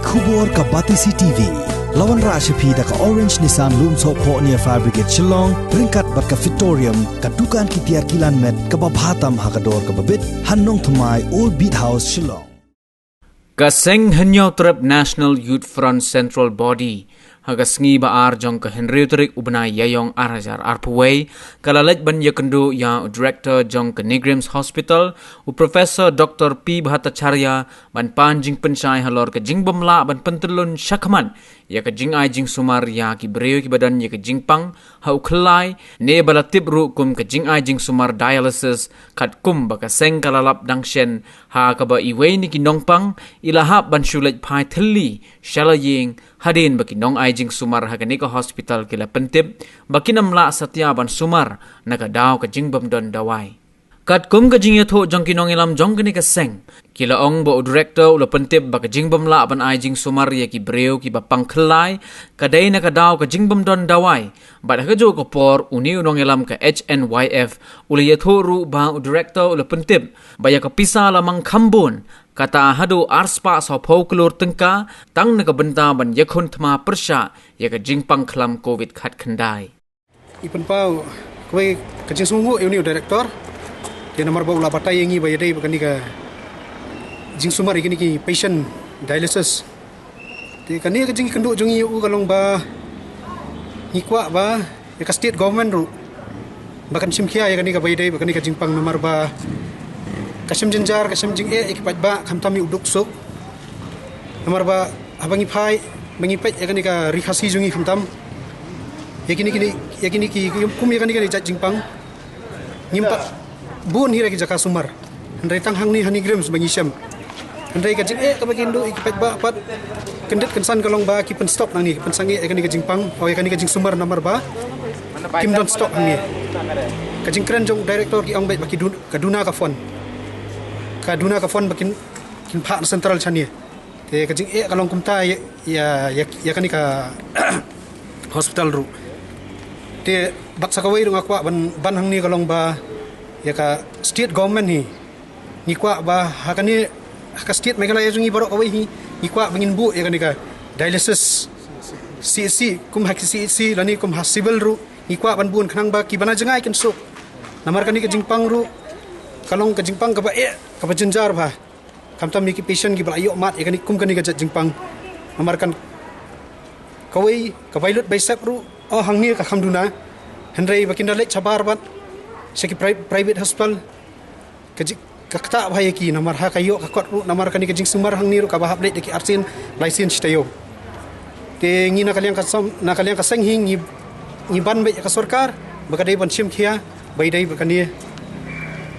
Khubor ka Batisi TV Lawan Rashapi da ka Orange Nissan Loom So Po near Fire Brigade Shillong Ringkat bat ka Victorium ka Dukan ki Tiar Kilan Met ka Babhatam Hakador ka Babit Hannong Thumai Old Beat House Shillong Kaseng Hanyaw Trip National Youth Front Central Body Hagasngi baar jong ka Henry Utrik ubnay yayong arajar arpuway kalalaj ban yakendu yang director jong ka Negrims Hospital u Professor Dr. P. Bhattacharya ban panjing pensai halor ka jing bamla ban pentelun syakman ya ka jing ai jing sumar ya ki breu ki badan ya ka jing pang hau khlai ne balatip ru kum ka jing ai jing sumar dialysis kat kum ba ka seng kalalap dangshen ha ka ba iwei ni ki nongpang ilahap ban shulaj phai thilli shalaying hadin baki nong ai jing sumar haganika hospital kila pentip baki namla satya ban sumar naga daw ka jingbam don dawai kat kum ka jing yatho jong kinong ilam jong ka seng kila ong bo director ula pentip baka jingbam la ban ai jing sumar ya ki breu ki bapang khlai kadai naga daw ka jingbam don dawai bad hajo ko por uni unong ilam ka HNYF ula yatho ru ba director ula pentip baya ka pisa lamang khambun kata hadu arspa so folklore tengka tang nakabenta ban yakun thma persha yaka jingpang khlam covid khat khandai ipan pau koi kajing sungu uni director dia nomor bau la patai yangi bayadai bakani ka jing sumar ikini ki patient dialysis ti kani ka jing kendu jungi u kalong ba hikwa ba ya ka state government ru bakan simkhia ya kani ka bayadai bakani ka jingpang nomor ba kasem jenjar kasem jing ikipat ba khamtami uduk sok amar ba abangi phai bangi pet yakani ka rikhasi jungi khamtam yakini ki kum yakani ka jingpang nyimpa bun hira ki jaka sumar handai tang hangni hani grams bangi syam handai ka jing ka bagindo ikipat ba pat kendet kensan kalong ba ki pen stop nang ni pen sangi yakani ka jingpang o yakani ka jing sumar namar ba kim don stop nang ni ka jing kren jong director ki ong bet baki kaduna ka fon kaduna ka fon bakin kin pha central chani te ka jing kalong kumta ya kani ka hospital ru te bat sakawai ru ngakwa ban hangni kalong ba ya ka state government ni kwa ba hakani ka state Meghalaya jungi barok kawai ni kwa bangin bu ya kani ka dialysis CC kum hak CC lani kum civil ru ni kwa ban bun khnang ba ki bana jangai kin sok namar kani ka jingpang ru kalong ka jingpang ka ba ka jenjar ba kamtam ni ki patient ki balayo mat ekani kum kani ka jingpang amarkan kawai ka pilot bicep ru o hangni ka khamduna hendrai bakinda lek chabar bat seki private hospital ka kata bhai ki namar ha kayo ka kot ru namar kani ka jing sumar hangni ru ka bahap lek ki arsin license tayo te ngi na kaliang ka seng hing ni ban be ka sarkar bakadai ban sim khia baidai bakani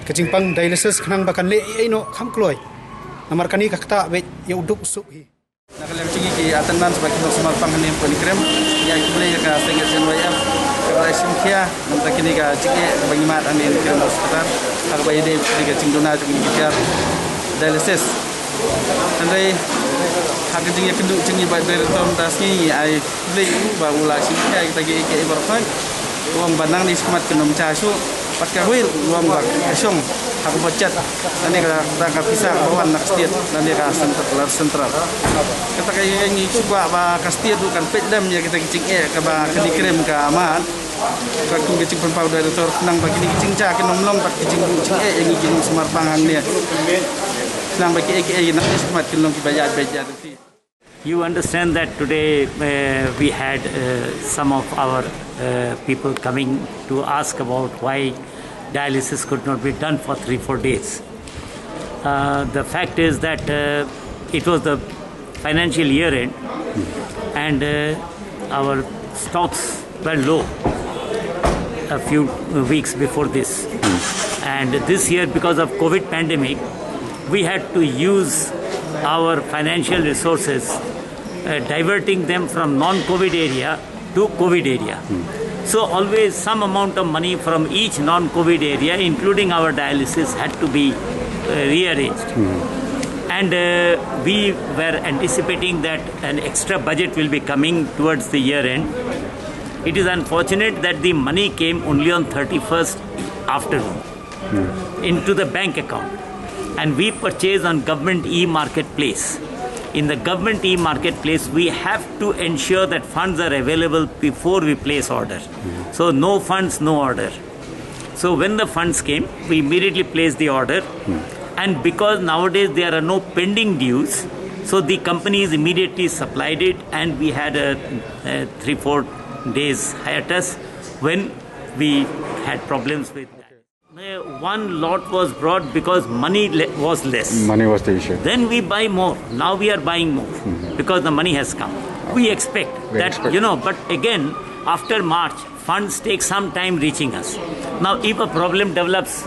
kajingpang dialysis khnang bakan le ino khamkloi namar kani kakta be ya uduk usuk hi nakalam chingi ki atandan sebagai semar panghanim ponikrem ya kibule ya ka sengasen waya ka simkhia namta kini ka chingi bagi mat anin krem hospital ka bayde diga cingdona chingi kiar dialysis andai hak chingi kendu chingi ba direktor dasni ai kibule ba ula simkhia kita ge ke barfai uang banang ni smat kenom chasu pakai wheel uang bak esong aku bocet nanti kita bisa bawa nak setiap nanti ke sentral kita kayak ini coba ba kastia tu kan pedam ya kita kicing ke ba kedikrem ke aman kalau kicing penpau dari tor nang bagi ni kicing ca ke nomlong tak kicing yang kicing semar pangan dia nang bagi nak semat ke nom bayar tu. You understand that today we had some of our people coming to ask about why dialysis could not be done for 3-4 days. The fact is that it was the financial year end and our stocks were low a few weeks before this. And this year, because of COVID pandemic, we had to use our financial resources diverting them from non-COVID area to COVID area. So always some amount of money from each non-COVID area, including our dialysis, had to be rearranged. And we were anticipating that an extra budget will be coming towards the year end. It is unfortunate that the money came only on 31st afternoon into the bank account. And we purchased on government e-marketplace in the government e-marketplace, we have to ensure that funds are available before we place order. So no funds, no order. So when the funds came, we immediately placed the order. And because nowadays there are no pending dues, so the companies immediately supplied it, and we had a 3-4 days hiatus when we had problems with that. One lot was brought because money was less. Money was the issue. Then we buy more. Now we are buying more because the money has come. We expect that, but again, after March, funds take some time reaching us. Now, if a problem develops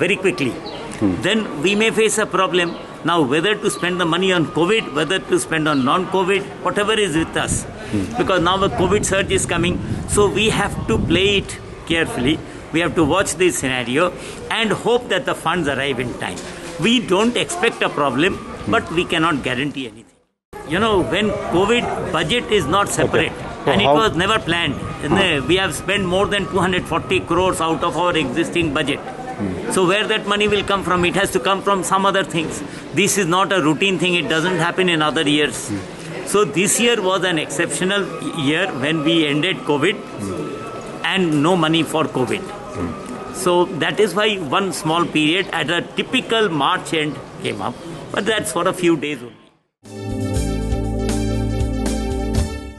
very quickly, then we may face a problem. Now, whether to spend the money on COVID, whether to spend on non-COVID, whatever is with us. Because now a COVID surge is coming, so we have to play it carefully. We have to watch this scenario and hope that the funds arrive in time. We don't expect a problem, but we cannot guarantee anything. When COVID budget is not separate, and it was never planned. We have spent more than 240 crores out of our existing budget. So where that money will come from? It has to come from some other things. This is not a routine thing. It doesn't happen in other years. So this year was an exceptional year when we ended COVID and no money for COVID. So that is why one small period at a typical March end came up. But that's for a few days only.